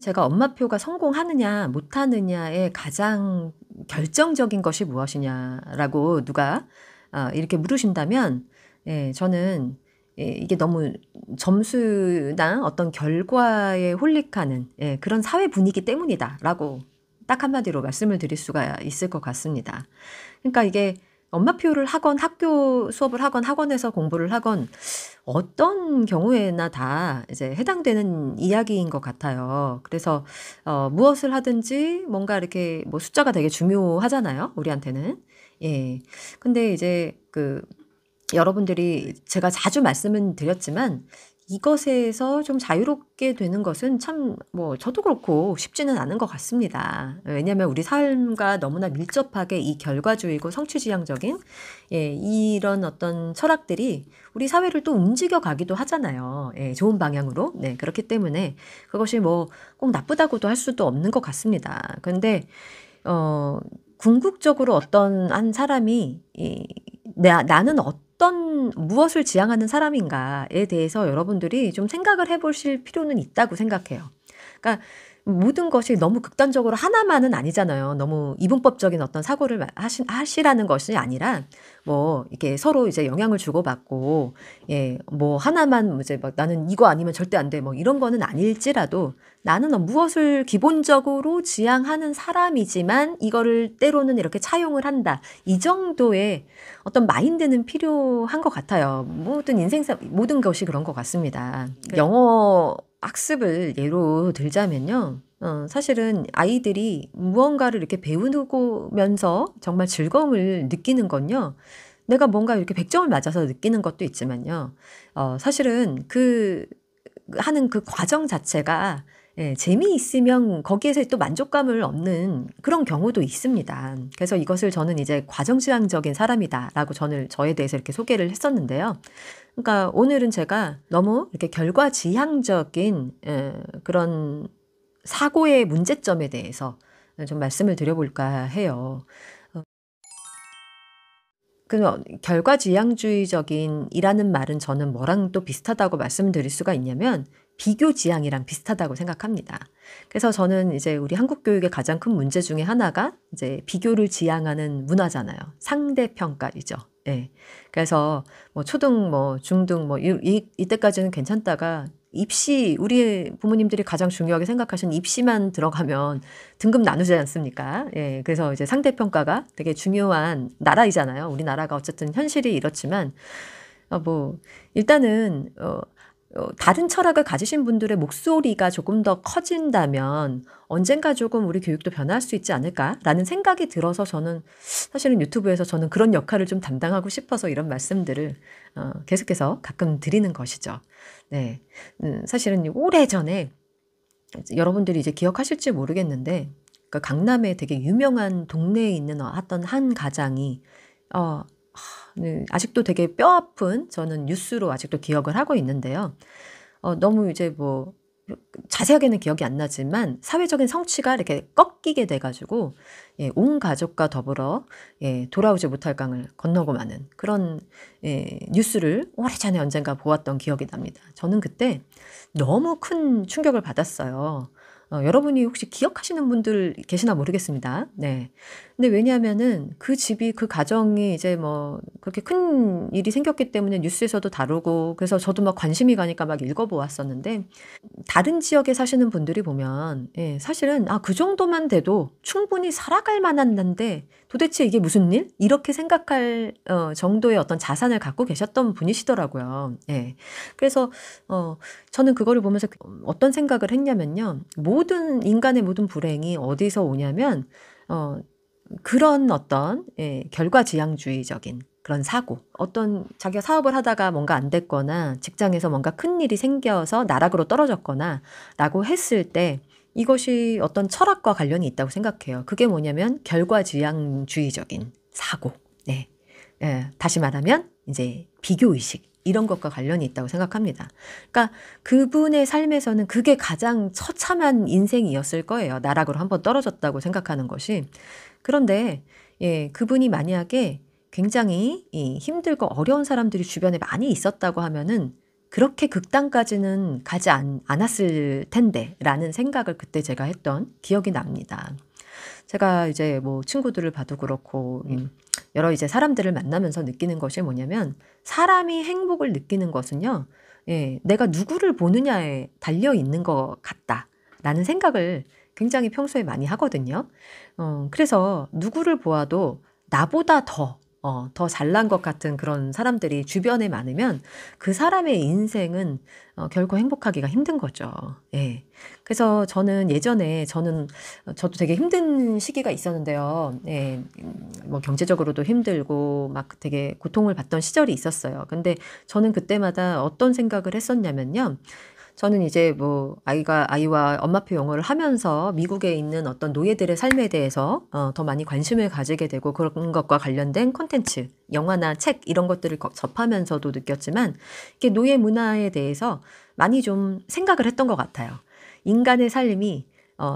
제가 엄마표가 성공하느냐 못하느냐의 가장 결정적인 것이 무엇이냐라고 누가 이렇게 물으신다면, 저는 이게 너무 점수나 어떤 결과에 홀릭하는 그런 사회 분위기 때문이다라고 딱 한마디로 말씀을 드릴 수가 있을 것 같습니다. 그러니까 이게 엄마표를 하건 학교 수업을 하건 학원에서 공부를 하건 어떤 경우에나 다 이제 해당되는 이야기인 것 같아요. 그래서 무엇을 하든지 뭔가 이렇게 뭐 숫자가 되게 중요하잖아요, 우리한테는. 예. 근데 이제 여러분들이 제가 자주 말씀은 드렸지만 이것에서 좀 자유롭게 되는 것은 참 뭐 저도 그렇고 쉽지는 않은 것 같습니다. 왜냐하면 우리 삶과 너무나 밀접하게 이 결과주의고 성취지향적인 이런 어떤 철학들이 우리 사회를 또 움직여 가기도 하잖아요. 좋은 방향으로. 네, 그렇기 때문에 그것이 뭐 꼭 나쁘다고도 할 수도 없는 것 같습니다. 근데 궁극적으로 어떤 한 사람이 나는 어떤 무엇을 지향하는 사람인가에 대해서 여러분들이 좀 생각을 해보실 필요는 있다고 생각해요. 그러니까 모든 것이 너무 극단적으로 하나만은 아니잖아요. 너무 이분법적인 어떤 사고를 하시라는 것이 아니라 뭐 이렇게 서로 이제 영향을 주고받고 뭐 하나만 이제 막 나는 이거 아니면 절대 안 돼 뭐 이런 거는 아닐지라도 나는 무엇을 기본적으로 지향하는 사람이지만 이거를 때로는 이렇게 차용을 한다. 이 정도의 어떤 마인드는 필요한 것 같아요. 모든 것이 그런 것 같습니다. 영어 학습을 예로 들자면요. 사실은 아이들이 무언가를 이렇게 배우면서 정말 즐거움을 느끼는 건요. 내가 뭔가 이렇게 100점을 맞아서 느끼는 것도 있지만요. 사실은 하는 그 과정 자체가 재미있으면 거기에서 또 만족감을 얻는 그런 경우도 있습니다. 그래서 이것을 저는 이제 과정지향적인 사람이다라고 저에 대해서 이렇게 소개를 했었는데요. 그러니까 오늘은 제가 너무 이렇게 결과지향적인 그런 사고의 문제점에 대해서 좀 말씀을 드려볼까 해요. 결과지향주의적인 이라는 말은 저는 뭐랑 또 비슷하다고 말씀드릴 수가 있냐면 비교지향이랑 비슷하다고 생각합니다. 그래서 저는 이제 우리 한국 교육의 가장 큰 문제 중에 하나가 이제 비교를 지향하는 문화잖아요. 상대평가이죠. 예. 그래서 뭐 초등, 뭐 중등, 뭐 이때까지는 괜찮다가 우리 부모님들이 가장 중요하게 생각하시는 입시만 들어가면 등급 나누지 않습니까? 그래서 이제 상대평가가 되게 중요한 나라이잖아요. 우리나라가 어쨌든 현실이 이렇지만, 일단은, 다른 철학을 가지신 분들의 목소리가 조금 더 커진다면 언젠가 조금 우리 교육도 변화할 수 있지 않을까라는 생각이 들어서 저는 사실은 유튜브에서 저는 그런 역할을 좀 담당하고 싶어서 이런 말씀들을 계속해서 가끔 드리는 것이죠. 네. 사실은 오래전에 여러분들이 이제 기억하실지 모르겠는데 강남에 되게 유명한 동네에 있는 어떤 한 가장이 아직도 되게 뼈아픈 저는 뉴스로 아직도 기억을 하고 있는데요. 너무 이제 뭐 자세하게는 기억이 안 나지만 사회적인 성취가 이렇게 꺾이게 돼가지고 온 가족과 더불어 돌아오지 못할 강을 건너고 마는 그런 뉴스를 오래전에 언젠가 보았던 기억이 납니다. 저는 그때 너무 큰 충격을 받았어요. 여러분이 혹시 기억하시는 분들 계시나 모르겠습니다. 네. 근데 왜냐하면은 그 가정이 이제 뭐 그렇게 큰 일이 생겼기 때문에 뉴스에서도 다루고 그래서 저도 막 관심이 가니까 막 읽어보았었는데 다른 지역에 사시는 분들이 보면 사실은 그 정도만 돼도 충분히 살아갈 만한데 도대체 이게 무슨 일? 이렇게 생각할 정도의 어떤 자산을 갖고 계셨던 분이시더라고요. 그래서 저는 그거를 보면서 어떤 생각을 했냐면요. 인간의 모든 불행이 어디서 오냐면 그런 어떤 결과지향주의적인 그런 사고, 어떤 자기가 사업을 하다가 뭔가 안 됐거나 직장에서 뭔가 큰일이 생겨서 나락으로 떨어졌거나 라고 했을 때 이것이 어떤 철학과 관련이 있다고 생각해요. 그게 뭐냐면 결과지향주의적인 사고. 네. 다시 말하면 이제 비교의식 이런 것과 관련이 있다고 생각합니다. 그러니까 그분의 삶에서는 그게 가장 처참한 인생이었을 거예요. 나락으로 한번 떨어졌다고 생각하는 것이. 그런데 그분이 만약에 굉장히 힘들고 어려운 사람들이 주변에 많이 있었다고 하면은 그렇게 극단까지는 가지 않았을 텐데 라는 생각을 그때 제가 했던 기억이 납니다. 제가 이제 뭐 친구들을 봐도 그렇고 여러 이제 사람들을 만나면서 느끼는 것이 뭐냐면 사람이 행복을 느끼는 것은요. 예, 내가 누구를 보느냐에 달려 있는 것 같다라는 생각을 굉장히 평소에 많이 하거든요. 그래서 누구를 보아도 나보다 더 잘난 것 같은 그런 사람들이 주변에 많으면 그 사람의 인생은 결코 행복하기가 힘든 거죠. 예. 그래서 저도 되게 힘든 시기가 있었는데요. 예. 뭐 경제적으로도 힘들고 막 되게 고통을 받던 시절이 있었어요. 근데 저는 그때마다 어떤 생각을 했었냐면요. 저는 이제 뭐 아이와 엄마표 영어를 하면서 미국에 있는 어떤 노예들의 삶에 대해서 더 많이 관심을 가지게 되고 그런 것과 관련된 콘텐츠, 영화나 책 이런 것들을 접하면서도 느꼈지만 이게 노예 문화에 대해서 많이 좀 생각을 했던 것 같아요. 인간의 삶이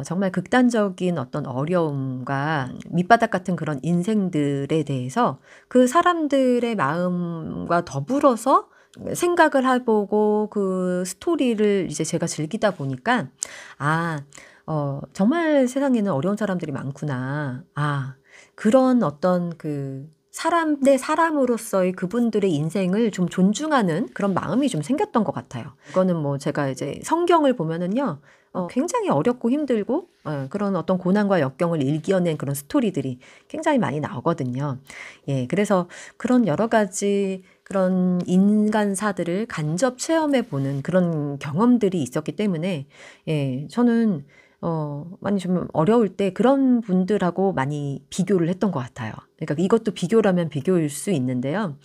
정말 극단적인 어떤 어려움과 밑바닥 같은 그런 인생들에 대해서 그 사람들의 마음과 더불어서 생각을 해보고 그 스토리를 이제 제가 즐기다 보니까 정말 세상에는 어려운 사람들이 많구나. 그런 어떤 그 사람 대 사람으로서의 그분들의 인생을 좀 존중하는 그런 마음이 좀 생겼던 것 같아요. 이거는 뭐 제가 이제 성경을 보면은요. 굉장히 어렵고 힘들고 그런 어떤 고난과 역경을 일겨낸 그런 스토리들이 굉장히 많이 나오거든요. 예, 그래서 그런 여러 가지 그런 인간사들을 간접 체험해 보는 그런 경험들이 있었기 때문에 예, 저는 많이 좀 어려울 때 그런 분들하고 많이 비교를 했던 것 같아요. 그러니까 이것도 비교라면 비교일 수 있는데요.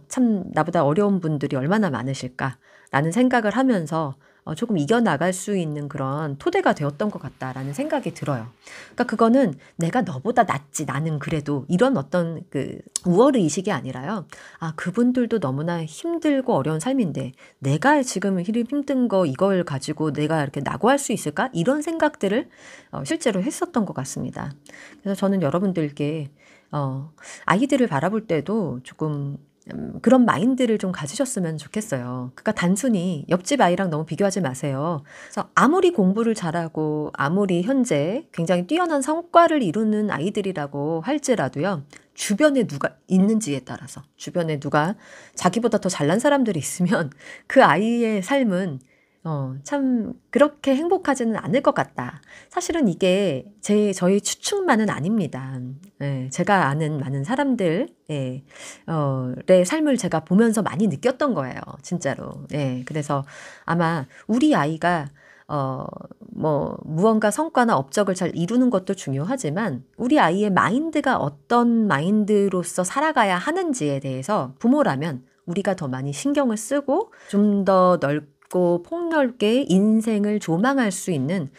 참 나보다 어려운 분들이 얼마나 많으실까라는 생각을 하면서 조금 이겨나갈 수 있는 그런 토대가 되었던 것 같다라는 생각이 들어요. 그러니까 그거는 내가 너보다 낫지, 나는 그래도 이런 어떤 그 우월의 의식이 아니라요. 그분들도 너무나 힘들고 어려운 삶인데 내가 지금 힘든 거 이걸 가지고 내가 이렇게 낙오할 수 있을까? 이런 생각들을 실제로 했었던 것 같습니다. 그래서 저는 여러분들께 아이들을 바라볼 때도 조금 그런 마인드를 좀 가지셨으면 좋겠어요. 그러니까 단순히 옆집 아이랑 너무 비교하지 마세요. 그래서 아무리 공부를 잘하고 아무리 현재 굉장히 뛰어난 성과를 이루는 아이들이라고 할지라도요. 주변에 누가 있는지에 따라서 주변에 누가 자기보다 더 잘난 사람들이 있으면 그 아이의 삶은 참 그렇게 행복하지는 않을 것 같다. 사실은 이게 저희 추측만은 아닙니다. 예, 제가 아는 많은 사람들, 의 삶을 제가 보면서 많이 느꼈던 거예요. 진짜로. 예, 그래서 아마 우리 아이가 무언가 성과나 업적을 잘 이루는 것도 중요하지만 우리 아이의 마인드가 어떤 마인드로서 살아가야 하는지에 대해서 부모라면 우리가 더 많이 신경을 쓰고 좀 더 넓고 폭넓게 인생을 조망할 수 있는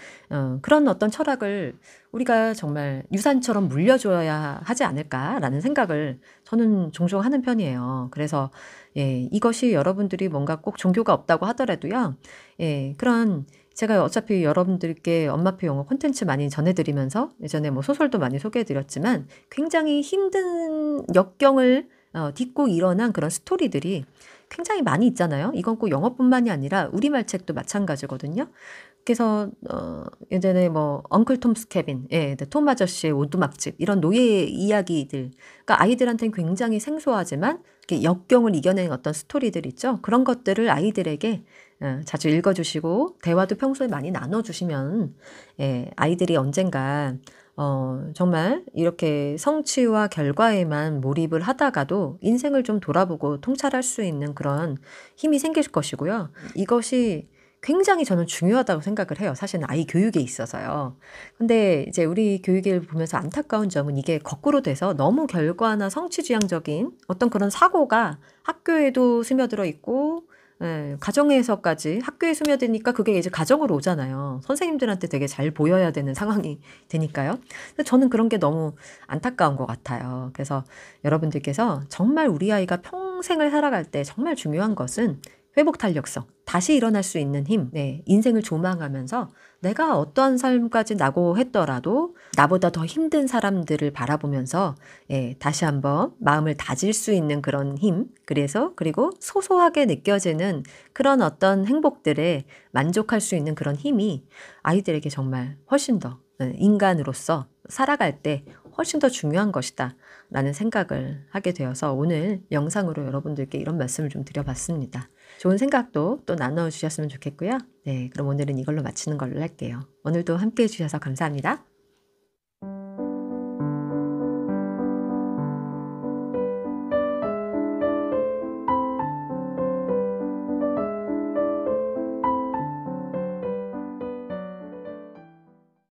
그런 어떤 철학을 우리가 정말 유산처럼 물려줘야 하지 않을까라는 생각을 저는 종종 하는 편이에요. 그래서 예, 이것이 여러분들이 뭔가 꼭 종교가 없다고 하더라도요. 예, 그런 제가 어차피 여러분들께 엄마표 영어 콘텐츠 많이 전해드리면서 예전에 뭐 소설도 많이 소개해드렸지만 굉장히 힘든 역경을 딛고 일어난 그런 스토리들이 굉장히 많이 있잖아요. 이건 꼭 영어뿐만이 아니라 우리말 책도 마찬가지거든요. 그래서 예전에 뭐 엉클 톰스 캐빈, 예, 톰 아저씨의 오두막집 이런 노예 이야기들, 그러니까 아이들한테는 굉장히 생소하지만 이렇게 역경을 이겨낸 어떤 스토리들 있죠. 그런 것들을 아이들에게 자주 읽어주시고 대화도 평소에 많이 나눠주시면 예, 아이들이 언젠가 정말 이렇게 성취와 결과에만 몰입을 하다가도 인생을 좀 돌아보고 통찰할 수 있는 그런 힘이 생길 것이고요. 이것이 굉장히 저는 중요하다고 생각을 해요. 사실은 아이 교육에 있어서요. 근데 이제 우리 교육을 보면서 안타까운 점은 이게 거꾸로 돼서 너무 결과나 성취지향적인 어떤 그런 사고가 학교에도 스며들어 있고 예, 가정에서까지 학교에 스며드니까 그게 이제 가정으로 오잖아요. 선생님들한테 되게 잘 보여야 되는 상황이 되니까요. 근데 저는 그런 게 너무 안타까운 것 같아요. 그래서 여러분들께서 정말 우리 아이가 평생을 살아갈 때 정말 중요한 것은 회복 탄력성, 다시 일어날 수 있는 힘, 네, 인생을 조망하면서 내가 어떠한 삶까지 나고 했더라도 나보다 더 힘든 사람들을 바라보면서 예, 다시 한번 마음을 다질 수 있는 그런 힘, 그리고 소소하게 느껴지는 그런 어떤 행복들에 만족할 수 있는 그런 힘이 아이들에게 정말 훨씬 더 인간으로서 살아갈 때 훨씬 더 중요한 것이다 라는 생각을 하게 되어서 오늘 영상으로 여러분들께 이런 말씀을 좀 드려봤습니다. 좋은 생각도 또 나눠주셨으면 좋겠고요. 네, 그럼 오늘은 이걸로 마치는 걸로 할게요. 오늘도 함께 해주셔서 감사합니다.